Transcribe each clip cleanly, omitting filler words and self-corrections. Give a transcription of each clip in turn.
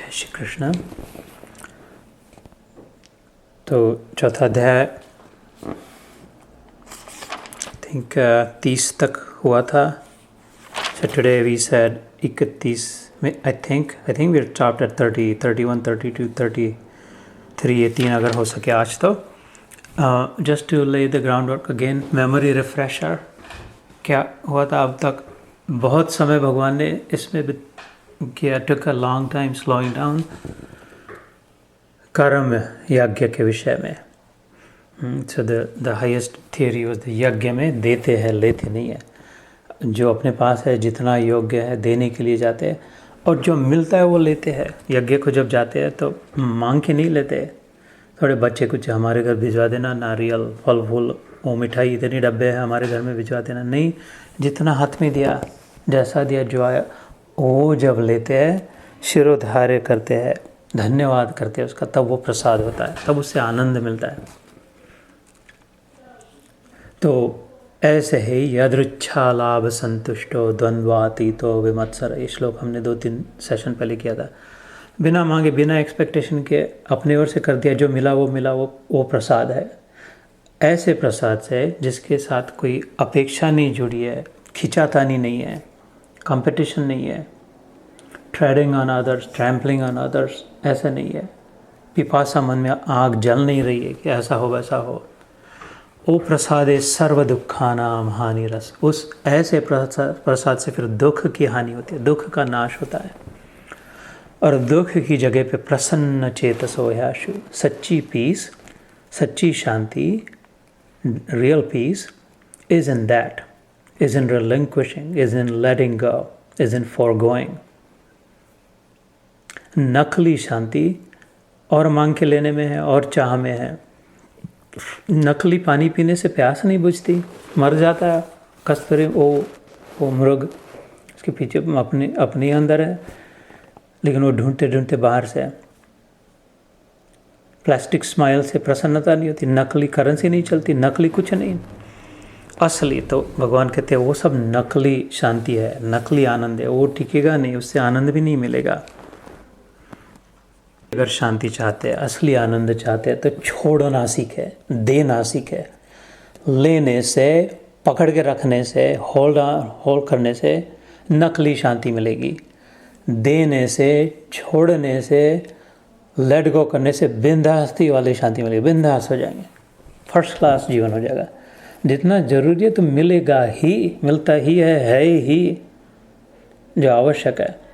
जय श्री कृष्ण। तो चौथा अध्याय थिंक 30 तक हुआ था। So today we said 31 में I think we're stopped at 30, 31, 32, 33 ये 3 अगर हो सके आज तो just to lay the groundwork again, memory refresher क्या हुआ था अब तक। बहुत समय भगवान ने इसमें किया, took a long time slowing down कर्म यज्ञ के विषय में। So the highest theory was the यज्ञ में देते हैं लेते नहीं है। जो अपने पास है जितना योग्य है देने के लिए जाते हैं और जो मिलता है वो लेते हैं। यज्ञ को जब जाते हैं तो मांग के नहीं लेते। थोड़े बच्चे कुछ हमारे घर भिजवा देना, नारियल फल फूल वो मिठाई इतनी डब्बे है हमारे घर में भिजवा देना, नहीं, जितना हाथ में दिया जैसा दिया जो आया वो जब लेते हैं शिरोधार्य करते हैं, धन्यवाद करते हैं उसका, तब वो प्रसाद होता है, तब उससे आनंद मिलता है। तो ऐसे ही यदृच्छा लाभ संतुष्टो द्वंद्वातीतो विमत्सर, ये श्लोक हमने 2-3 सेशन पहले किया था। बिना मांगे बिना एक्सपेक्टेशन के अपने ओर से कर दिया, जो मिला वो प्रसाद है। ऐसे प्रसाद से जिसके साथ कोई अपेक्षा नहीं जुड़ी है, खिंचातानी नहीं है, कंपटीशन नहीं है, trading on others, trampling on others, ऐसा नहीं है। पिपासा मन में आग जल नहीं रही है कि ऐसा हो वैसा हो। ओ प्रसादे सर्व दुखानाम हानि रस, उस ऐसे प्रसाद से फिर दुख की हानि होती है, दुख का नाश होता है। और दुख की जगह पे प्रसन्न चेतसो याशु, सच्ची पीस, सच्ची शांति, real peace is in that, is in relinquishing, is in letting go, is in foregoing. नकली शांति और मांग के लेने में है और चाह में है। नकली पानी पीने से प्यास नहीं बुझती, मर जाता है कस्तूरी वो मृग, उसके पीछे अपने अंदर है, लेकिन वो ढूंढते ढूंढते बाहर से। प्लास्टिक स्माइल से प्रसन्नता नहीं होती, नकली करेंसी नहीं चलती, नकली कुछ नहीं। असली तो भगवान कहते हैं वो सब नकली शांति है, नकली आनंद है, वो टिकेगा नहीं, उससे आनंद भी नहीं मिलेगा। अगर शांति चाहते हैं, असली आनंद चाहते हैं तो छोड़ना सीखे, देना सीखे। लेने से, पकड़ के रखने से, होल्ड करने से नकली शांति मिलेगी। देने से, छोड़ने से, लेट गो करने से बिंदास्ती वाली शांति मिलेगी। बिंदास हो जाएंगे, फर्स्ट क्लास जीवन हो जाएगा। जितना जरूरी है तो मिलेगा ही, मिलता ही है ही जो आवश्यक है।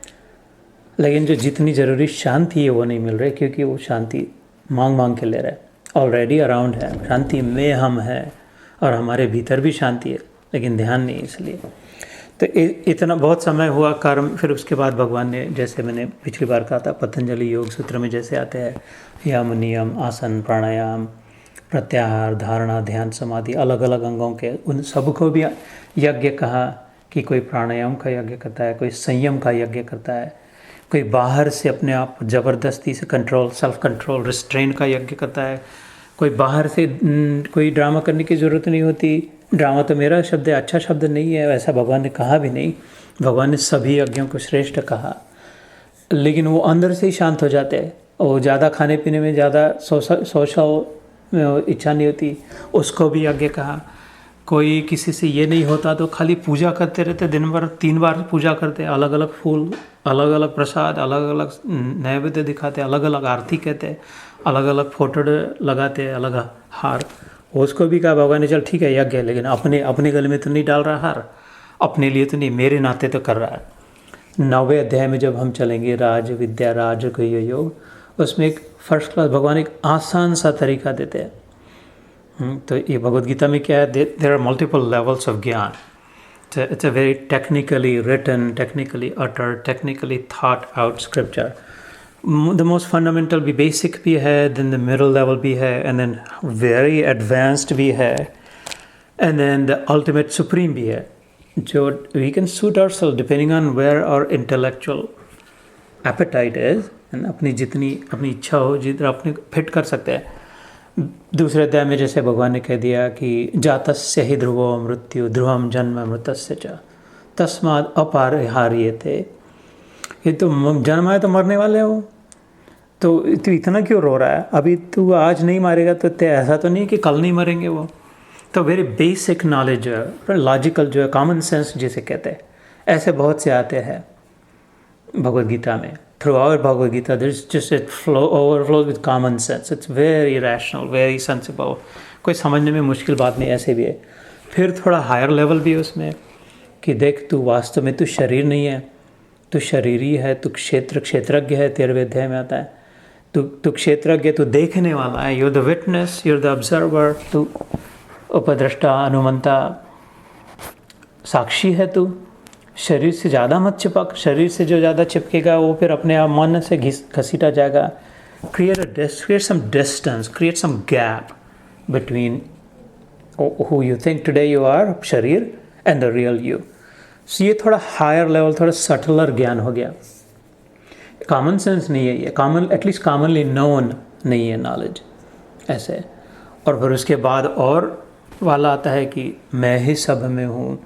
लेकिन जो जितनी ज़रूरी शांति है वो नहीं मिल रही, क्योंकि वो शांति मांग के ले रहा है, ऑलरेडी अराउंड है, शांति में हम हैं और हमारे भीतर भी शांति है, लेकिन ध्यान नहीं। इसलिए तो इतना बहुत समय हुआ कर्म। फिर उसके बाद भगवान ने, जैसे मैंने पिछली बार कहा था, पतंजलि योग सूत्र में जैसे आते हैं यम नियम आसन प्राणायाम प्रत्याहार धारणा ध्यान समाधि, अलग अलग अंगों के, उन सबको भी यज्ञ कहा कि कोई प्राणायाम का यज्ञ करता है, कोई संयम का यज्ञ करता है, कोई बाहर से अपने आप ज़बरदस्ती से कंट्रोल, सेल्फ कंट्रोल, रिस्ट्रेन का यज्ञ करता है, कोई बाहर से कोई ड्रामा करने की ज़रूरत नहीं होती। ड्रामा तो मेरा शब्द है, अच्छा शब्द नहीं है, ऐसा भगवान ने कहा भी नहीं। भगवान ने सभी यज्ञों को श्रेष्ठ कहा, लेकिन वो अंदर से ही शांत हो जाते हैं। और ज़्यादा खाने पीने में ज़्यादा सोशल इच्छा नहीं होती, उसको भी यज्ञ कहा। कोई किसी से ये नहीं होता तो खाली पूजा करते रहते, दिन भर 3 बार पूजा करते, अलग अलग फूल, अलग अलग प्रसाद, अलग अलग नैवेद्य दिखाते, अलग अलग आरती कहते, अलग अलग फोटो लगाते, अलग हार। उसको भी कहा भगवान ने, चल ठीक है यज्ञ है, लेकिन अपने गले में तो नहीं डाल रहा हार, अपने लिए तो नहीं, मेरे नाते तो कर रहा है। 9वें अध्याय में जब हम चलेंगे राज विद्या राजगुह्य योग, उसमें एक फर्स्ट क्लास भगवान एक आसान सा तरीका देते हैं। तो ये भगवद गीता में क्या है, there are multiple levels of ज्ञान। It's a very technically written, technically utter, technically thought out scripture. The most fundamental भी, बेसिक भी है, देन द मिडल लेवल भी है, एंड देन वेरी एडवांस्ड भी है, and then the ultimate supreme भी है, जो we can suit ourselves depending on where our intellectual appetite is, अपनी जितनी अपनी इच्छा हो, जितना अपने फिट कर सकते हैं। दूसरे अध्याय में जैसे भगवान ने कह दिया कि जातस्य ही ध्रुवो मृत्यु ध्रुवम जन्म मृतस्य च तस्माद् अपरिहार्यते। ये तो जन्म है तो मरने वाले हो, तो इतना क्यों रो रहा है? अभी तू आज नहीं मारेगा तो ऐसा तो नहीं कि कल नहीं मरेंगे वो। तो वेरी बेसिक नॉलेज जो है, लॉजिकल जो है, कॉमन सेंस जिसे कहते हैं, ऐसे बहुत से आते हैं भगवद गीता में। Through our Bhagavad Gita there is just it flow overflow with common sense. It's very rational, very sensible, कोई समझने में मुश्किल बात नहीं, ऐसे भी है। फिर थोड़ा हायर लेवल भी है उसमें कि देख तू वास्तव में तू शरीर नहीं है, तू शरीरी है, तू क्षेत्रज्ञ है, 13वें अध्याय में आता है। तू क्षेत्रज्ञ, तू देखने वाला है, you're the witness, you're the observer, तू उपद्रष्टा, अनुमंता, साक्षी है तू। शरीर से ज़्यादा मत चिपक, शरीर से जो ज़्यादा चिपकेगा वो फिर अपने आप मन से घसीटा जाएगा। Create some distance, create some gap between who you think today you are, शरीर, and the real you. So ये थोड़ा हायर लेवल, थोड़ा सटलर ज्ञान हो गया। कॉमन सेंस नहीं है ये, एटलीस्ट कॉमनली नोन नहीं है नॉलेज ऐसे। और फिर उसके बाद और वाला आता है कि मैं ही सब में हूँ,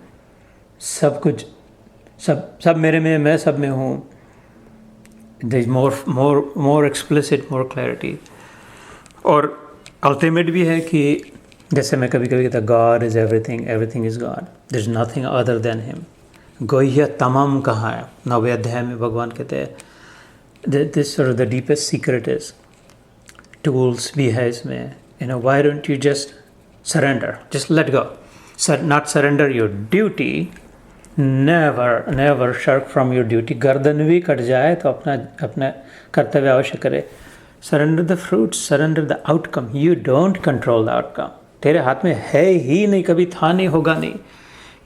सब कुछ, सब मेरे में, मैं सब में हूँ। There is more explicit, more clarity. और अल्टीमेट भी है कि जैसे मैं कभी कभी कहता God is everything, everything is God, there is nothing other than him. गोह्य तमम कहाँ है? 9वें अध्याय में भगवान कहते हैं this the deepest secret is. Tools भी है इसमें, you know, why don't you just surrender, just let go, not surrender your duty, never shirk from your duty. गर्दन भी कट जाए तो अपना कर्तव्य अवश्य करे। Surrender the fruits, surrender the outcome, you don't control the outcome. तेरे हाथ में है ही नहीं, कभी था नहीं, होगा नहीं।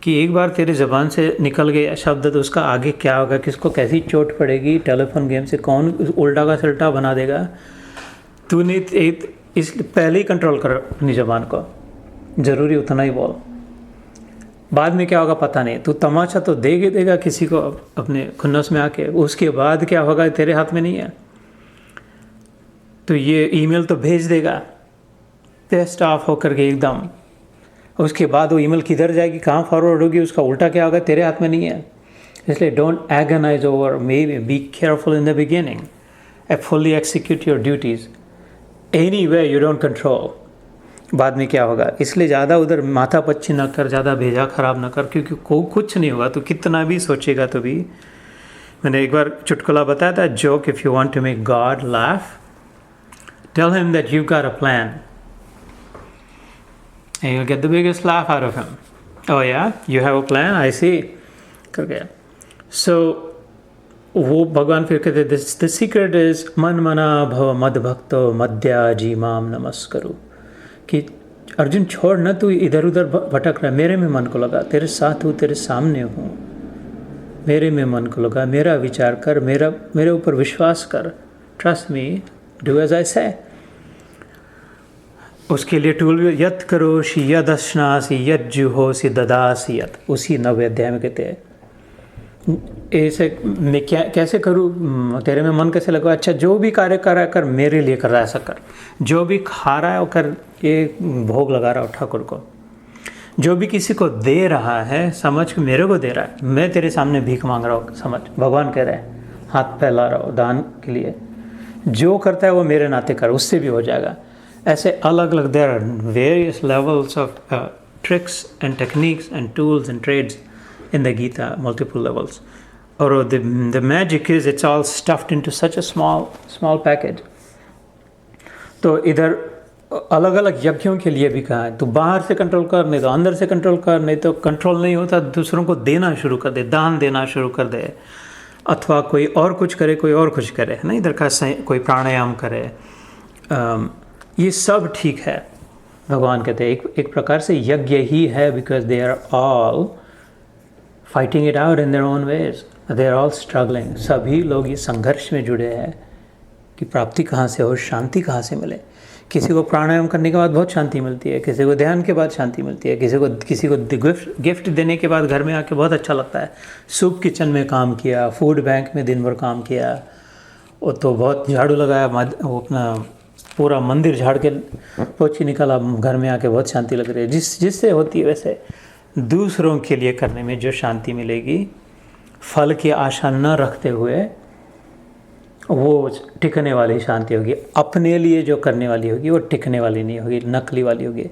कि एक बार तेरे ज़बान से निकल गया शब्द तो उसका आगे क्या होगा, किसको कैसी चोट पड़ेगी, टेलीफोन गेम से कौन उल्टा का सल्टा बना देगा। तूने इस पहले ही कंट्रोल कर अपनी ज़बान को, ज़रूरी उतना ही बोल। बाद में क्या होगा पता नहीं। तू तमाशा तो देगा किसी को अपने खुन्नस में आके, उसके बाद क्या होगा तेरे हाथ में नहीं है। तो ये ईमेल तो भेज देगा पेस्ट ऑफ होकर के एकदम, उसके बाद वो ईमेल किधर जाएगी, कहाँ फॉरवर्ड होगी, उसका उल्टा क्या होगा तेरे हाथ में नहीं है। इसलिए don't agonise over, may be careful in the beginning, fully execute your duties, anyway you don't control. बाद में क्या होगा, इसलिए ज़्यादा उधर माथा पच्ची न कर, ज़्यादा भेजा ख़राब न कर, क्योंकि कुछ नहीं होगा। तो कितना भी सोचेगा तो भी, मैंने एक बार चुटकुला बताया था, joke, if you want to make God laugh, tell him that you got a plan and you'll get the biggest laugh out of him. Oh yeah, you have a plan, I see, करके। So वो भगवान फिर कहते the secret is मन मना भव मद भक्तो मद्याजी माम नमस्करु, कि अर्जुन छोड़ ना, तू इधर उधर भटक रहा है, मेरे में मन को लगा, तेरे साथ हूँ, तेरे सामने हूँ, मेरे में मन को लगा, मेरा विचार कर, मेरे ऊपर विश्वास कर, trust me, do as I say. उसके लिए टूल भी, यत करोषि यदश्नासी यद जुहोसी ददासी यत, उसी 9वें अध्याय में कहते हैं ऐसे मैं कैसे करूँ, तेरे में मन कैसे लगा। अच्छा, जो भी कार्य कर रहा है कर, मेरे लिए कर रहा है ऐसा कर, जो भी खा रहा है वो कर, ये भोग लगा रहा हो ठाकुर को, जो भी किसी को दे रहा है समझ के मेरे को दे रहा है, मैं तेरे सामने भीख मांग रहा हूँ समझ, भगवान कह रहे हैं, हाथ फैला रहा हो दान के लिए, जो करता है वो मेरे नाते कर, उससे भी हो जाएगा। ऐसे अलग अलग there are various levels of tricks and techniques and tools and trades in the Gita, multiple levels. और the magic is it's all stuffed into such a small package. तो इधर अलग अलग यज्ञों के लिए भी कहा है, तो बाहर से कंट्रोल कर, नहीं तो अंदर से कंट्रोल कर, नहीं तो कंट्रोल नहीं होता दूसरों को देना शुरू कर दे, दान देना शुरू कर दे, अथवा कोई और कुछ करे, कोई और कुछ करे, है ना, इधर का कोई प्राणायाम करे, ये सब ठीक है। भगवान कहते हैं एक प्रकार से यज्ञ ही है, because they are all fighting it out in their own ways, they are all struggling. सभी लोग इस संघर्ष में जुड़े हैं कि प्राप्ति कहाँ से हो, शांति कहाँ से मिले। किसी को प्राणायाम करने के बाद बहुत शांति मिलती है, किसी को ध्यान के बाद शांति मिलती है, किसी को गिफ्ट देने के बाद घर में आके बहुत अच्छा लगता है। सूप किचन में काम किया, फूड बैंक में दिन भर काम किया, वो तो बहुत झाड़ू लगाया, वो अपना पूरा मंदिर झाड़ के पोछी निकाला, घर में आके बहुत शांति लग रही है। जिससे होती है वैसे दूसरों के लिए करने में जो शांति मिलेगी, फल की आशा न रखते हुए वो टिकने वाली शांति होगी। अपने लिए जो करने वाली होगी वो टिकने वाली नहीं होगी, नकली वाली होगी।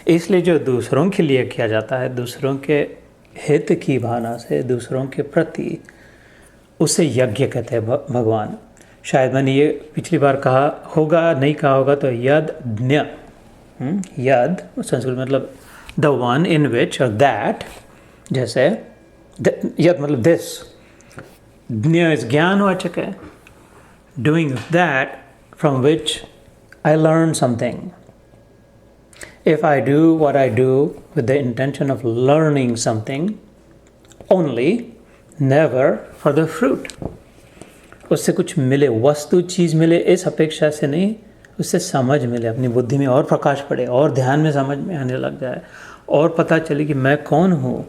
इसलिए जो दूसरों के लिए किया जाता है, दूसरों के हित की भावना से, दूसरों के प्रति, उसे यज्ञ कहते हैं भगवान। शायद मैंने ये पिछली बार कहा होगा, नहीं कहा होगा तो यज्ञ, यद संस्कृत मतलब द वन इन विच और दैट, जैसे यद मतलब दिस, ज्ञ इस ज्ञानवाचक है, doing that from which I learn something. If I do what I do with the intention of learning something only, never for the fruit, उससे कुछ मिले, वस्तु चीज़ मिले इस अपेक्षा से नहीं, उससे समझ मिले, अपनी बुद्धि में और प्रकाश पड़े, और ध्यान में समझ में आने लग जाए, और पता चले कि मैं कौन हूँ,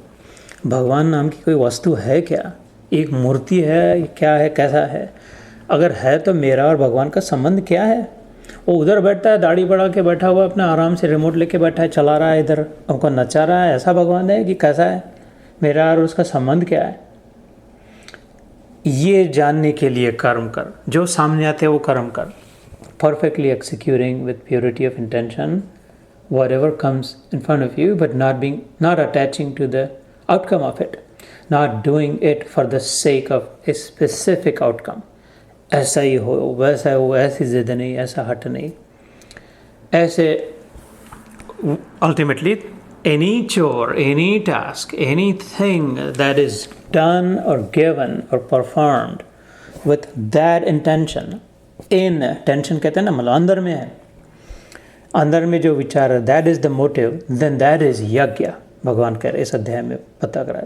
भगवान नाम की कोई वस्तु है क्या, एक मूर्ति है, क्या है, कैसा है, अगर है तो मेरा और भगवान का संबंध क्या है। वो उधर बैठा है, दाढ़ी बढ़ा के बैठा हुआ, अपना आराम से रिमोट लेके बैठा है, चला रहा है, इधर हमको नचा रहा है, ऐसा भगवान है कि कैसा है, मेरा और उसका संबंध क्या है। ये जानने के लिए कर्म कर, जो सामने आते हैं वो कर्म कर, perfectly executing with purity of intention whatever comes in front of you, but not attaching to the outcome of it, not doing it for the sake of a specific outcome. ऐसा ही हो, वैसा हो, ऐसी जिद नहीं, ऐसा हट नहीं, ऐसे ultimately any chore, any task, anything that is done or given or performed with that intention, in tension कहते हैं ना, मतलब अंदर में है, अंदर में जो विचार है, that is the motive, then that is yajna. भगवान कह रहे इस अध्याय में पता करा,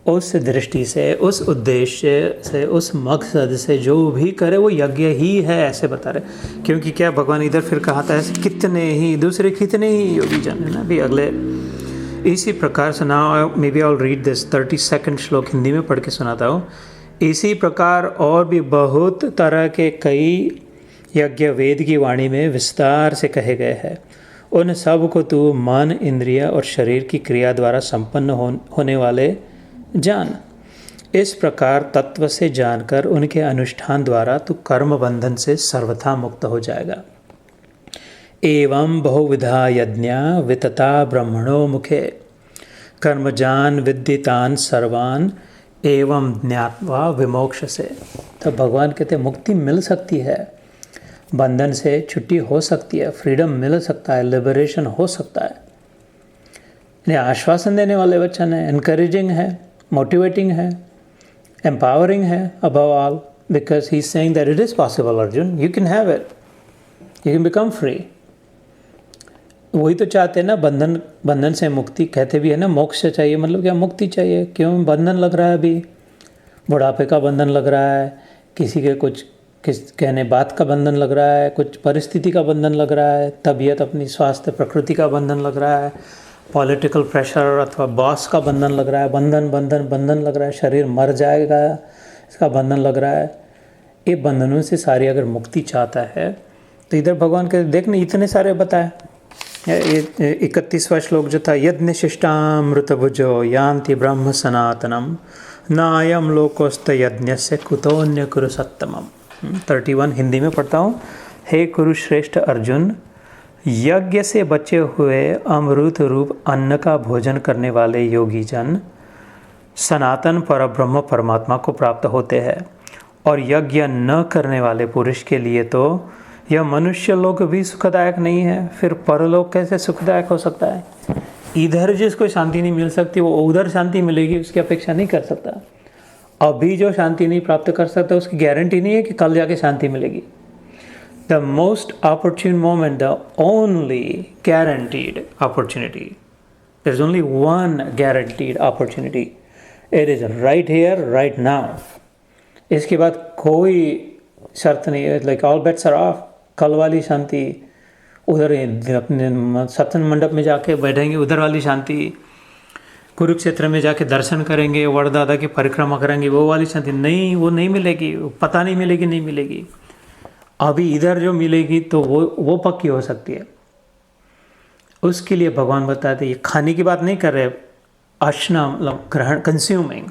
उस दृष्टि से, उस उद्देश्य से, उस मकसद से जो भी करे वो यज्ञ ही है, ऐसे बता रहे। क्योंकि क्या भगवान इधर फिर कहा था, ऐसे कितने ही दूसरे कितने ही योगी जन है ना, भी अगले इसी प्रकार से ना, maybe I will read this 32nd श्लोक हिंदी में पढ़ के सुनाता हूँ। इसी प्रकार और भी बहुत तरह के कई यज्ञ वेद की वाणी में विस्तार से कहे गए हैं। उन सब को तू मन, इंद्रिय और शरीर की क्रिया द्वारा संपन्न होने वाले जान। इस प्रकार तत्व से जानकर उनके अनुष्ठान द्वारा तू कर्म बंधन से सर्वथा मुक्त हो जाएगा। एवं बहुविधा यज्ञा वितता ब्रह्मणो मुखे कर्मजान विद्यतान सर्वान एवं ज्ञात्वा विमोक्ष से। तब भगवान कहते मुक्ति मिल सकती है, बंधन से छुट्टी हो सकती है, फ्रीडम मिल सकता है, लिबरेशन हो सकता है। ये आश्वासन देने वाले वचन है, इनकरेजिंग है, मोटिवेटिंग है, एम्पावरिंग है above all, because he is saying that it is possible Arjun, you can have it, you can become free. वही तो चाहते हैं ना, बंधन से मुक्ति कहते भी है ना, मोक्ष चाहिए, मतलब क्या मुक्ति चाहिए, क्यों बंधन लग रहा है, अभी बुढ़ापे का बंधन लग रहा है, किसी के कुछ कहने बात का बंधन लग रहा है, कुछ परिस्थिति का बंधन लग रहा है, तबीयत, अपनी स्वास्थ्य, प्रकृति का बंधन लग रहा है, पॉलिटिकल प्रेशर अथवा बॉस का बंधन लग रहा है, बंधन लग रहा है, शरीर मर जाएगा इसका बंधन लग रहा है। ये बंधनों से सारी अगर मुक्ति चाहता है तो इधर भगवान के देखने इतने सारे बताए। 31वां श्लोक जो था, यज्ञ शिष्टामृत भुजो यान्ति ब्रह्म सनातनम नायम लोकोस्त यज्ञ से कुतोन्य कुरु सत्तमम। 31 हिंदी में पढ़ता हूँ। हे कुरुश्रेष्ठ अर्जुन, यज्ञ से बचे हुए अमृत रूप अन्न का भोजन करने वाले योगी जन सनातन परब्रह्म परमात्मा को प्राप्त होते हैं, और यज्ञ न करने वाले पुरुष के लिए तो यह मनुष्य लोक भी सुखदायक नहीं है, फिर परलोक कैसे सुखदायक हो सकता है। इधर जिसको शांति नहीं मिल सकती वो उधर शांति मिलेगी उसकी अपेक्षा नहीं कर सकता। अभी जो शांति नहीं प्राप्त कर सकता उसकी गारंटी नहीं है कि कल जाके शांति मिलेगी। The most opportune moment, the only guaranteed opportunity, there is only one guaranteed opportunity, it is right here, right now. इसके बाद कोई शर्त नहीं है, like all bets are off। कल वाली शांति उधर अपने सत्संग मंडप में जाके बैठेंगे, उधर वाली शांति, कुरुक्षेत्र में जाके दर्शन करेंगे, वरदादा की परिक्रमा करेंगे, वो वाली शांति नहीं, वो नहीं मिलेगी, पता नहीं मिलेगी, नहीं मिलेगी। अभी इधर जो मिलेगी तो वो पक्की हो सकती है। उसके लिए भगवान बताते, ये खाने की बात नहीं कर रहे, अश्ना मतलब ग्रहण, consuming.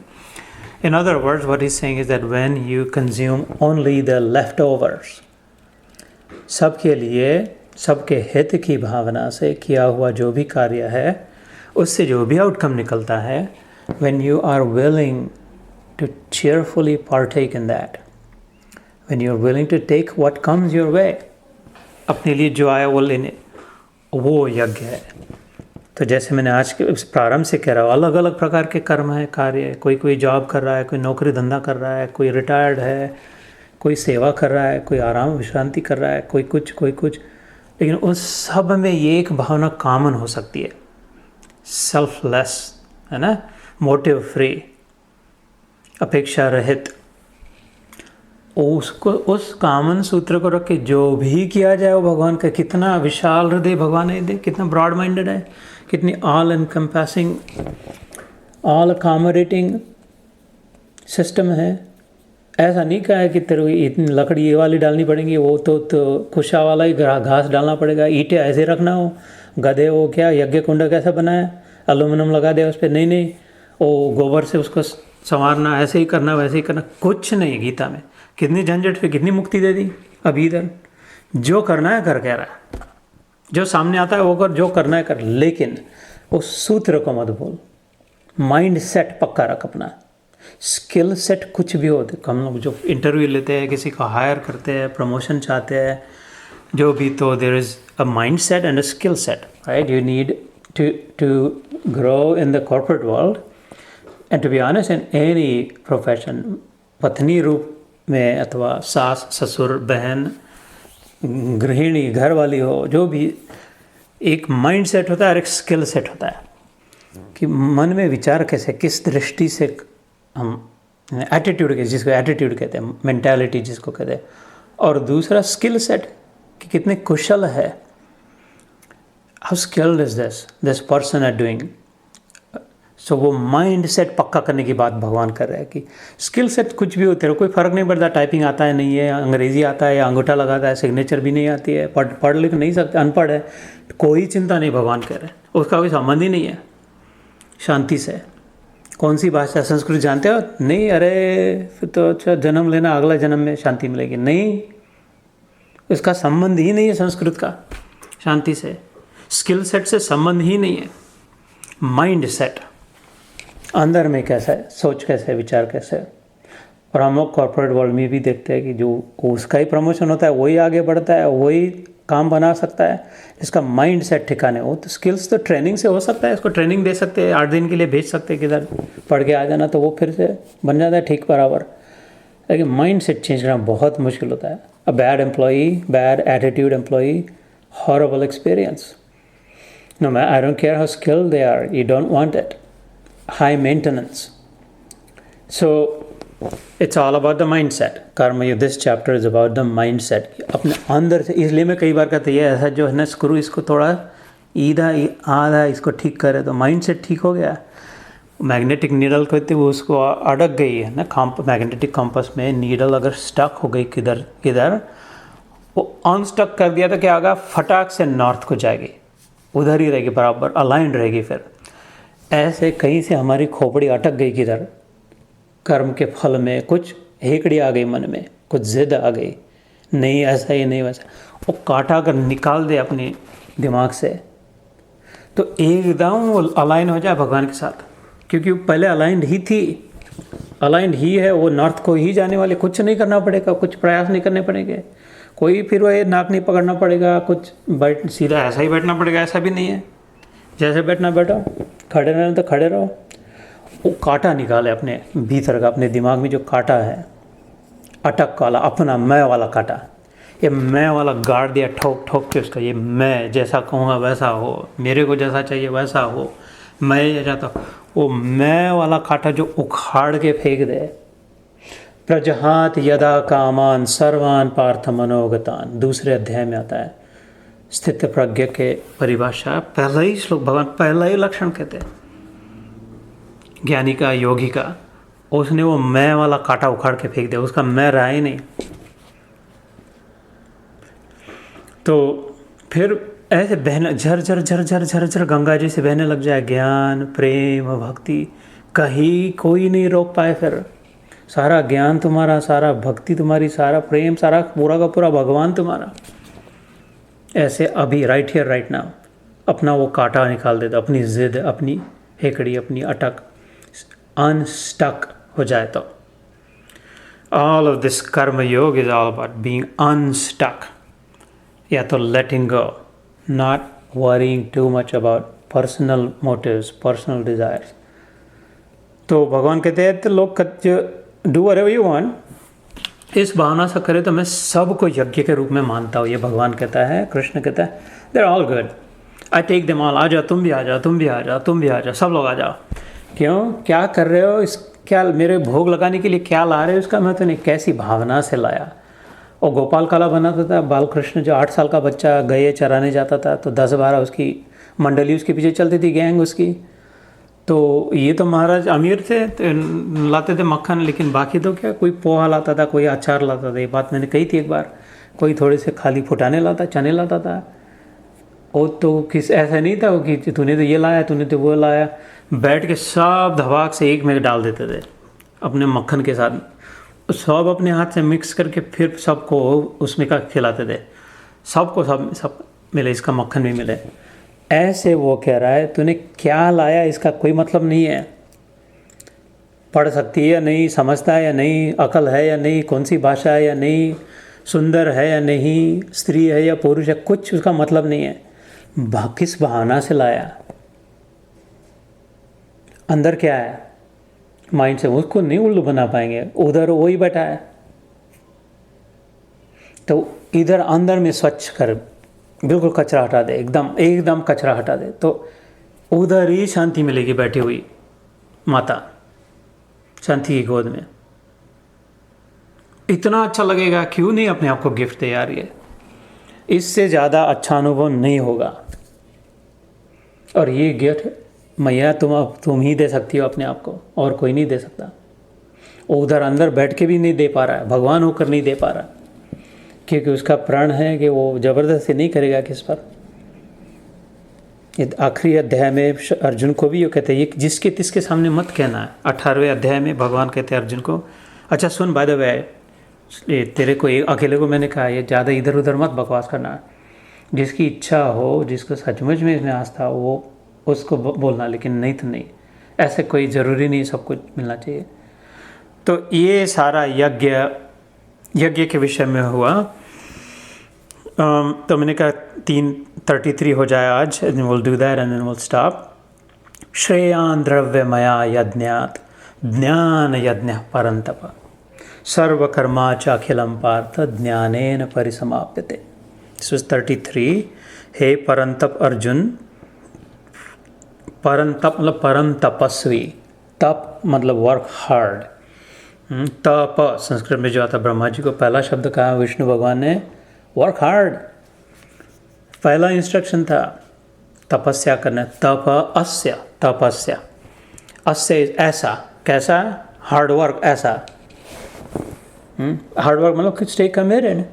In other words, what he's saying is that when you consume only the leftovers, सबके लिए, सबके हित की भावना से किया हुआ जो भी कार्य है, उससे जो भी आउटकम निकलता है, when you are willing to cheerfully partake in that, when you are willing to take what comes your way, अपने लिए जो आया वो लेने, वो यज्ञ है। तो जैसे मैंने आज के प्रारंभ से कह रहा हूँ, अलग अलग प्रकार के कर्म है, कार्य, कोई जॉब कर रहा है, कोई नौकरी धंधा कर रहा है, कोई रिटायर्ड है, कोई सेवा कर रहा है, कोई आराम विश्रांति कर रहा है, कोई कुछ, लेकिन उस सब में ये एक भावना कॉमन हो सकती है, सेल्फलेस, है ना, मोटिव फ्री, अपेक्षा रहित। उसको, उस कॉमन सूत्र को रख के जो भी किया जाए वो भगवान का, कितना विशाल हृदय भगवान है, कितना ब्रॉड माइंडेड है, कितनी all encompassing, all accommodating system है। ऐसा नहीं कहा है कि तेरे को इतनी लकड़ी ये वाली डालनी पड़ेगी, वो तो कुशा वाला ही घास डालना पड़ेगा, ईंटें ऐसे रखना हो, गधे हो क्या, यज्ञ कुंड कैसा बनाया, एल्यूमिनियम लगा दिया उस पर, नहीं, वो गोबर से उसको संवारना, ऐसे ही करना, वैसे ही करना, कुछ नहीं। गीता में कितनी झंझट पे कितनी मुक्ति दे दी। अभी इधर जो करना है कर, कह रहा है, जो सामने आता है वो कर, जो करना है कर, लेकिन उस सूत्र को मत भूल। माइंड सेट पक्का रख अपना। स्किल सेट कुछ भी होते, हम लोग जो इंटरव्यू लेते हैं, किसी को हायर करते हैं, प्रमोशन चाहते हैं, जो भी, तो there is a mind set and a skill set, right. You need to grow in the corporate world and to be honest, in any profession, पत्नी रूप में अथवा सास ससुर बहन गृहिणी घर वाली हो, जो भी, एक माइंड सेट होता है और एक स्किल सेट होता है कि मन में विचार कैसे, किस दृष्टि से हम, एटीट्यूड के, जिसको एटीट्यूड कहते हैं, मेंटालिटी जिसको कहते हैं, और दूसरा स्किल सेट कि कितने कुशल है, how skilled is this person at doing. So वो माइंड सेट पक्का करने की बात भगवान कर रहे हैं कि स्किल सेट कुछ भी होते रहो, कोई फ़र्क नहीं पड़ता, टाइपिंग आता है नहीं है, अंग्रेज़ी आता है या अंगूठा लगाता है, सिग्नेचर भी नहीं आती है, पढ़ लिख नहीं सकते, अनपढ़ है, कोई चिंता नहीं, भगवान कह रहे हैं, उसका कोई संबंध ही नहीं है शांति से। कौन सी भाषा, संस्कृत जानते हो? नहीं, अरे फिर तो अच्छा जन्म लेना, अगला जन्म में शांति मिलेगी, नहीं, इसका संबंध ही नहीं है संस्कृत का शांति से, स्किल सेट से संबंध ही नहीं है। माइंड सेट अंदर में कैसा है, सोच कैसे, विचार कैसे है। और हम लोग कॉर्पोरेट वर्ल्ड में भी देखते हैं कि जो उसका ही प्रमोशन होता है वही आगे बढ़ता है, वही काम बना सकता है, इसका माइंड सेट ठिकाने हो। तो स्किल्स तो ट्रेनिंग से हो सकता है, इसको ट्रेनिंग दे सकते हैं, 8 दिन के लिए भेज सकते हैं किधर, पढ़ के आ जाना, तो वो फिर से बन जाता है ठीक बराबर। लेकिन माइंड सेट चेंज करना बहुत मुश्किल होता है। A bad employee, bad attitude employee, horrible experience. No, I don't care how skilled they are, you don't want it. High maintenance. So it's all about the mindset. Karma, this chapter is about the mindset. अपने अंदर से, इसलिए मैं कई बार कहते हैं ऐसा जो है ना स्क्रू, इसको थोड़ा आधा इसको ठीक करे तो माइंडसेट ठीक हो गया। मैग्नेटिक नीडल कहते वो उसको अटक गई है ना, मैग्नेटिक कंपास में नीडल अगर स्टक हो गई किधर वो अनस्टक कर दिया तो क्या होगा, फटाक से नॉर्थ को जाएगी, उधर ही रहेगी, बराबर अलाइंड रहेगी। फिर ऐसे कहीं से हमारी खोपड़ी अटक गई किधर, कर्म के फल में कुछ हेकड़ी आ गई मन में, कुछ जिद आ गई, नहीं ऐसा ही नहीं वैसा, वो काटा कर निकाल दे अपने दिमाग से, तो एकदम वो अलाइन हो जाए भगवान के साथ, क्योंकि वो पहले अलाइंड ही थी, अलाइंड ही है, वो नॉर्थ को ही जाने वाले, कुछ नहीं करना पड़ेगा, कुछ प्रयास नहीं करने पड़ेंगे, कोई फिर वो नाक नहीं पकड़ना पड़ेगा, कुछ बैठ सीधा ऐसा ही बैठना पड़ेगा, ऐसा भी नहीं है, जैसे बैठना बैठो, खड़े रहना तो खड़े रहो। वो काटा निकाले अपने भीतर का, अपने दिमाग में जो काटा है अटक वाला, अपना मैं वाला काटा, ये मैं वाला गाड़ दिया ठोक ठोक के उसका, ये मैं जैसा कहूँगा वैसा हो, मेरे को जैसा चाहिए वैसा हो, मैं ये चाहता हूँ, वो मैं वाला काटा जो उखाड़ के फेंक दे। प्रजहात यदा कामान सर्वान पार्थ मनोगतान, दूसरे अध्याय में आता है स्थित प्रज्ञ के परिभाषा, पहला ही श्लोक, भगवान पहला ही लक्षण कहते हैं ज्ञानी का, योगी का, उसने वो मैं वाला कांटा उखाड़ के फेंक दिया, उसका मैं रहा ही नहीं। तो फिर ऐसे बहना झर झर झर झर झर झर गंगा जी से बहने लग जाए ज्ञान, प्रेम, भक्ति, कहीं कोई नहीं रोक पाए। फिर सारा ज्ञान तुम्हारा, सारा भक्ति तुम्हारी, सारा प्रेम, सारा पूरा का पूरा भगवान तुम्हारा। ऐसे अभी राइट हियर राइट नाउ अपना वो कांटा निकाल देता, अपनी जिद, अपनी हेकड़ी, अपनी अटक अनस्टक हो जाए तो। All of this karma yoga is all about being unstuck, या तो letting go, not worrying too much about personal motives, personal desires. तो भगवान कहते हैं तो लोग डू व्हाटएवर यू वांट, इस भावना से करे तो मैं सबको यज्ञ के रूप में मानता हूँ। ये भगवान कहता है, कृष्ण कहता है they are all good, I take them all. आ जाओ, तुम भी आ जाओ, तुम भी आ जाओ, तुम भी आ जाओ, सब लोग आ जाओ। क्यों, क्या कर रहे हो, इस क्या मेरे भोग लगाने के लिए क्या ला रहे हो, इसका मैं तो नहीं, कैसी भावना से लाया। और गोपाल काला बनाता था बाल कृष्ण, जो 8 साल का बच्चा गए चराने जाता था तो 10-12 उसकी मंडली उसके पीछे चलती थी, गैंग उसकी। तो ये तो महाराज अमीर थे तो लाते थे मक्खन, लेकिन बाकी तो क्या, कोई पोहा लाता था, कोई अचार लाता था। ये बात मैंने कही थी एक बार, कोई थोड़े से खाली फुटाने लाता, चने लाता था। और तो किस ऐसा नहीं था कि तूने तो ये लाया, तूने तो वो लाया। बैठ के सब धबाक से एक में डाल देते थे अपने मक्खन के साथ, सब अपने हाथ से मिक्स करके फिर सबको उसमें का खिलाते थे। सबको सब मिले, इसका मक्खन भी मिले। ऐसे वो कह रहा है तूने क्या लाया इसका कोई मतलब नहीं है। पढ़ सकती है या नहीं, समझता है या नहीं, अकल है या नहीं, कौन सी भाषा है या नहीं, सुंदर है या नहीं, स्त्री है या पुरुष है, कुछ उसका मतलब नहीं है। किस बहाना से लाया, अंदर क्या है माइंड से, उसको नहीं उल्लू बना पाएंगे। उधर वही बैठा है, तो इधर अंदर में स्वच्छ कर, बिल्कुल कचरा हटा दे, एकदम कचरा हटा दे, तो उधर ही शांति मिलेगी। बैठी हुई माता शांति की गोद में, इतना अच्छा लगेगा। क्यों नहीं अपने आप को गिफ्ट दे यार, ये इससे ज़्यादा अच्छा अनुभव नहीं होगा। और ये गिफ्ट मैया तुम ही दे सकती हो अपने आप को, और कोई नहीं दे सकता। वो उधर अंदर बैठ के भी नहीं दे पा रहा है, भगवान होकर नहीं दे पा रहा, क्योंकि उसका प्रण है कि वो ज़बरदस्ती नहीं करेगा किस पर। आखिरी अध्याय में अर्जुन को भी ये कहते हैं, ये जिसके तिसके सामने मत कहना है। 18वें अध्याय में भगवान कहते हैं अर्जुन को, अच्छा सुन, बाय द वे, तेरे को अकेले को मैंने कहा ये ज़्यादा इधर उधर मत बकवास करना। जिसकी इच्छा हो, जिसको सचमुच में इसमें आस्था हो, वो उसको बोलना, लेकिन नहीं तो नहीं। ऐसे कोई ज़रूरी नहीं सब कुछ मिलना चाहिए। तो ये सारा यज्ञ के विषय में हुआ। तो मैंने कहा 3:33 हो जाए आज, and will do that and then will stop. श्रेयान द्रव्यमया यज्ञात ज्ञान यज्ञ परंतप सर्वकर्मा चाखिलम पार्थ ज्ञानेन परिसमाप्यते। This was 33। हे परंतप अर्जुन, परंतप मतलब परम तपस्वी, तप मतलब वर्क हार्ड। तप संस्कृत में जो आता, ब्रह्मा जी को पहला शब्द कहा विष्णु भगवान ने, वर्क हार्ड। पहला इंस्ट्रक्शन था तपस्या करना, तपस्या। अस्य ऐसा, कैसा, हार्ड वर्क, ऐसा। हार्ड वर्क मतलब स्टे कमिटेड,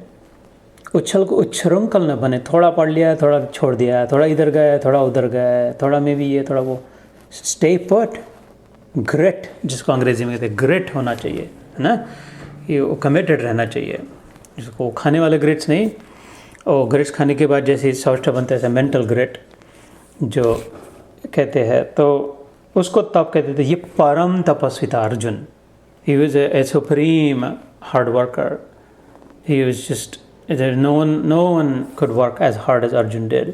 उच्छृंखल न बने। थोड़ा पढ़ लिया, थोड़ा छोड़ दिया, थोड़ा इधर गए, थोड़ा उधर गए, थोड़ा में भी ये, थोड़ा वो। स्टे पुट, ग्रेट, जिसको अंग्रेजी में कहते हैं, ग्रेट होना चाहिए, है ना। ये वो कमिटेड रहना चाहिए, जिसको खाने वाले ग्रेट्स नहीं। और ग्रेट्स खाने के बाद जैसे सौष्ठ बनते हैं, मेंटल ग्रेट जो कहते हैं, तो उसको तप कहते थे। ये परम तपस्वी था Arjun. He was a supreme hard worker. He was just, no one could work as hard as Arjun did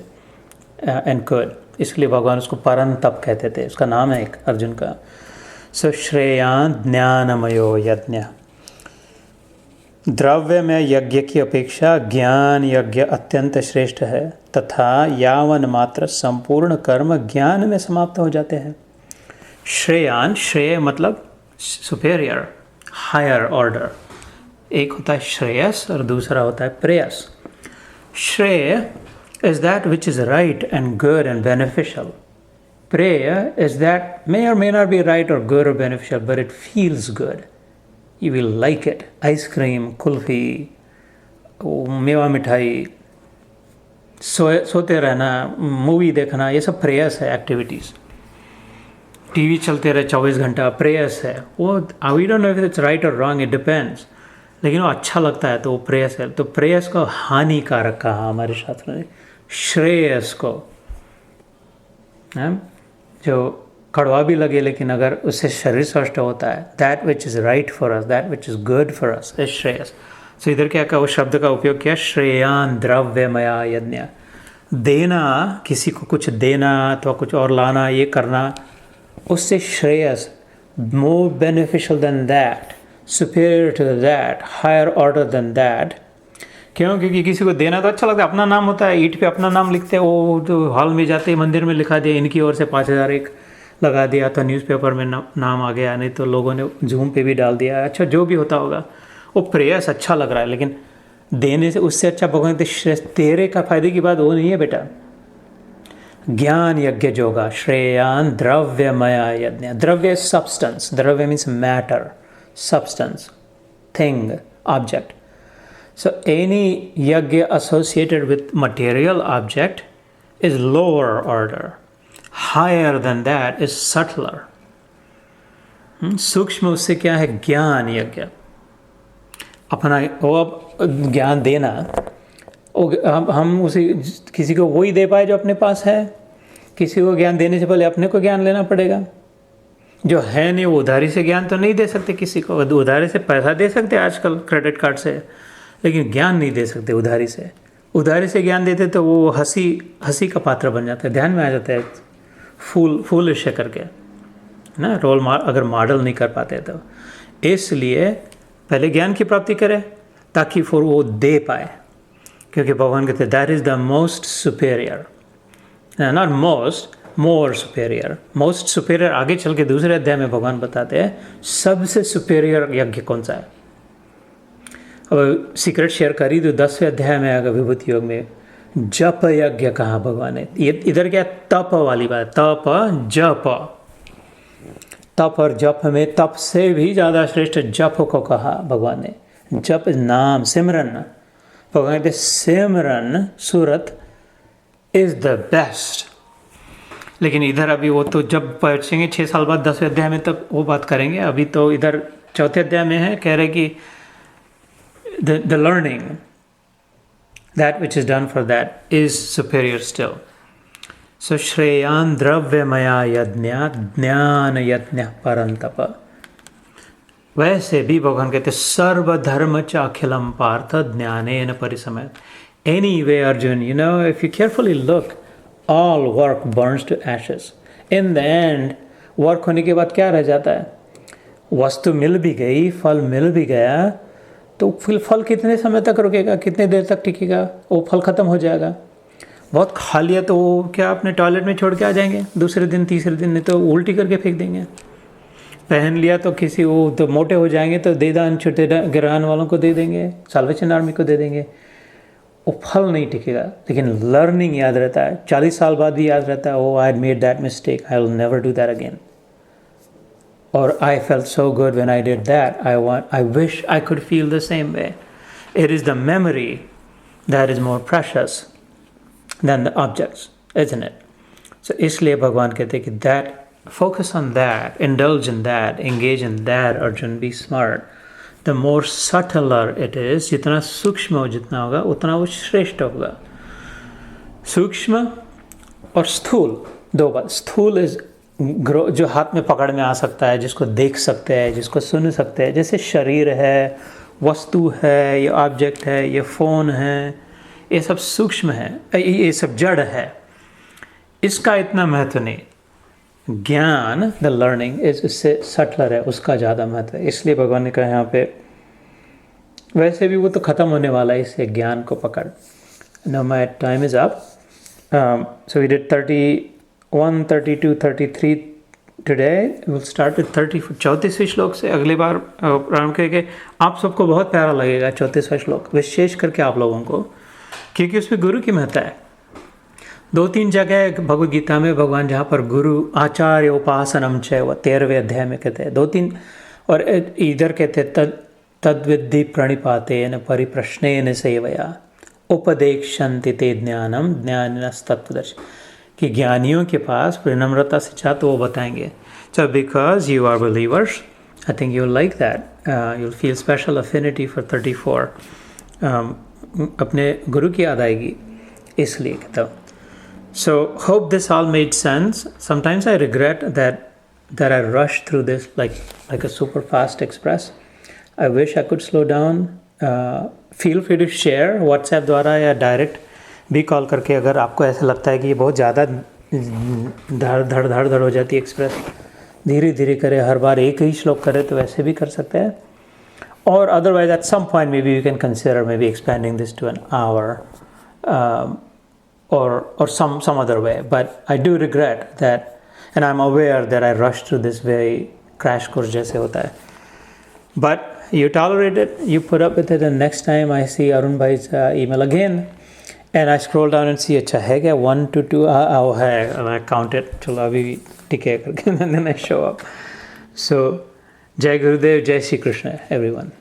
and could. इसलिए भगवान उसको परम तप कहते थे, उसका नाम है एक अर्जुन का। सो श्रेयान ज्ञानमयो यज्ञ, द्रव्य में यज्ञ की अपेक्षा ज्ञान यज्ञ अत्यंत श्रेष्ठ है, तथा यावन मात्र संपूर्ण कर्म ज्ञान में समाप्त हो जाते हैं। श्रेयान, श्रेय मतलब सुपेरियर, हायर ऑर्डर। एक होता है श्रेयस और दूसरा होता है प्रेयस। श्रेय is that which is right and good and beneficial. प्रेय is that may or may not be right or good or beneficial, but it feels good, you will like it. Ice cream, kulfi, मेवा मिठाई, सोते रहना, मूवी देखना, ये सब प्रेयस है, activities. TV चलते रहे 24 घंटा, प्रेयस है वो, we don't know if it's right or wrong, it depends, लेकिन वो अच्छा लगता है तो वो प्रेयस है। तो प्रेयस को हानिकारक कहा हमारे शास्त्र ने, श्रेयस को जो कड़वा भी लगे लेकिन अगर उससे शरीर स्वस्थ होता है, that which is right for us, that which is good for us is श्रेयस। सो इधर क्या कहा, वो शब्द का उपयोग किया, श्रेयान द्रव्यमया यज्ञ, देना, किसी को कुछ देना अथवा कुछ और लाना, ये करना, उससे श्रेयस, more beneficial than that, superior to that, higher order than that. क्यों? क्योंकि किसी को देना तो अच्छा लगता है, अपना नाम होता है, ईंट पे अपना नाम लिखते हैं, वो जो हॉल में जाते हैं मंदिर में लिखा दिया इनकी ओर से 5,000 एक लगा दिया, तो न्यूज़पेपर में नाम आ गया, नहीं तो लोगों ने जूम पे भी डाल दिया, अच्छा जो भी होता होगा, वो प्रेयस अच्छा लग रहा है, लेकिन देने से उससे अच्छा भगवान तेरे का फायदे की बात वो नहीं है बेटा। ज्ञान यज्ञ जोगा श्रेयान द्रव्यमया यज्ञ, द्रव्य सब्सटेंस, द्रव्य means matter, substance, thing, object. So any yajna associated with material object is lower order. Higher than that is subtler. सूक्ष्म उससे क्या है, ज्ञान यज्ञ, अपना वो ज्ञान देना, हम उसे किसी को वही दे पाए जो अपने पास है, किसी को ज्ञान देने से पहले अपने को ज्ञान लेना पड़ेगा। जो है नहीं वो उधारी से ज्ञान तो नहीं दे सकते किसी को, उधारी से पैसा दे सकते आजकल क्रेडिट कार्ड से, लेकिन ज्ञान नहीं दे सकते उधारी से। उधारी से ज्ञान देते तो वो हंसी का पात्र बन जाता है, ध्यान में आ जाता है, फूलिश करके ना, अगर मॉडल नहीं कर पाते तो। इसलिए पहले ज्ञान की प्राप्ति करें ताकि फिर वो दे पाए, क्योंकि भगवान कहते that is the most superior, not most, more superior. Most superior आगे चल के दूसरे अध्याय में भगवान बताते हैं सबसे सुपेरियर यज्ञ कौन सा है। अब सीक्रेट शेयर करी तो 10वें अध्याय में आएगा विभूति योग में जप यज्ञ कहा भगवान ने। ये इधर क्या तप वाली बात, तप जप, तप और जप में तप से भी ज़्यादा श्रेष्ठ जप को कहा भगवान ने। जप नाम, सिमरन, भगवान कहते सिमरन सूरत इज़ द बेस्ट। लेकिन इधर अभी वो तो जब पहुँचेंगे 6 साल बाद 10वें अध्याय में तब वो बात करेंगे। अभी तो इधर 4थे अध्याय में है, कह रहे कि the learning that which is done for that is superior still. So श्रेयान द्रव्यमया यज्ञ ज्ञान यज्ञ परंतप। वैसे भी भगवान कहते सर्वधर्म च अखिलम पार्थ ज्ञानेन परिसमय। Anyway Arjun, you know, if you carefully look, all work burns to ashes. In the end, work होने के बाद क्या रह जाता है? वस्तु मिल भी गई, फल मिल भी गया, तो फिर फल कितने समय तक रुकेगा, कितने देर तक टिकेगा? वो फल ख़त्म हो जाएगा। बहुत खा लिया तो वो क्या अपने टॉयलेट में छोड़ के आ जाएंगे दूसरे दिन तीसरे दिन, नहीं तो उल्टी करके फेंक देंगे। पहन लिया तो किसी वो तो मोटे हो जाएंगे तो दे दान छोटे गिरान वालों को दे देंगे, साल्वेशन आर्मी को दे देंगे, वो फल नहीं टिकेगा। लेकिन लर्निंग याद रहता है, 40 साल बाद भी याद रहता है, oh I made that mistake, I will never do that again, और I felt so good when I did that, I wish I could feel the same way. It is the memory that is more precious than the objects, isn't it? So इसलिए भगवान कहते हैं कि that, focus on that, indulge in that, engage in that, Arjun, be smart. The more subtler it is, जितना सूक्ष्म हो जितना होगा उतना वो श्रेष्ठ होगा। सूक्ष्म और स्थूल, दो बात। स्थूल इज जो हाथ में पकड़ में आ सकता है, जिसको देख सकते हैं, जिसको सुन सकते हैं, जैसे शरीर है, वस्तु है, ये ऑब्जेक्ट है, ये फ़ोन है, ये सब सूक्ष्म है, ये सब जड़ है, इसका इतना महत्व नहीं। ज्ञान, द लर्निंग इज, इससे सटलर है, उसका ज़्यादा महत्व है। इसलिए भगवान ने कहा यहाँ पे, वैसे भी वो तो ख़त्म होने वाला है, इससे ज्ञान को पकड़। Now my time is up, so we did 31, 32, 33 today, will start with 34वें श्लोक से अगली बार प्रारंभ करेंगे। आप सबको बहुत प्यारा लगेगा 34वां श्लोक, विशेष करके आप लोगों को, क्योंकि उसमें गुरु की महत्ता है। 2-3 जगह भगवद गीता में भगवान जहाँ पर गुरु आचार्य उपासनम च, वह 13वें अध्याय में कहते हैं 2-3, और इधर कहते हैं तद्विद्धि प्रणिपातेन परिप्रश्नेन सेवया उपदेक्षन्ति ते ज्ञानम ज्ञानिनस्तत्त्वदर्शी, कि ज्ञानियों के पास विनम्रता से चाह तो वो बताएंगे। So because you are believers, I think you'll like that. You'll feel special affinity for 34. अपने गुरु की याद आएगी इसलिए कहता हूँ. So hope this all made sense. Sometimes I regret that I rushed through this like a super fast express. I wish I could slow down. Feel free to share WhatsApp द्वारा या direct भी call करके अगर आपको ऐसा लगता है कि ये बहुत ज़्यादा धड़ हो जाती है एक्सप्रेस, धीरे धीरे करे, हर बार एक ही श्लोक करे तो वैसे भी कर सकते हैं. और otherwise at some point maybe you can consider maybe expanding this to an hour or some other way. But I do regret that, and I'm aware that I rushed through this very crash course जैसे होता है. But you tolerate it, you put up with it, and next time I see Arun bhai's email again, and I scroll down and see अच्छा है क्या 1 to 2 है, and I count it, चलो अभी ठीक है करके, and then I show up. So जय गुरुदेव, जय श्री कृष्ण everyone.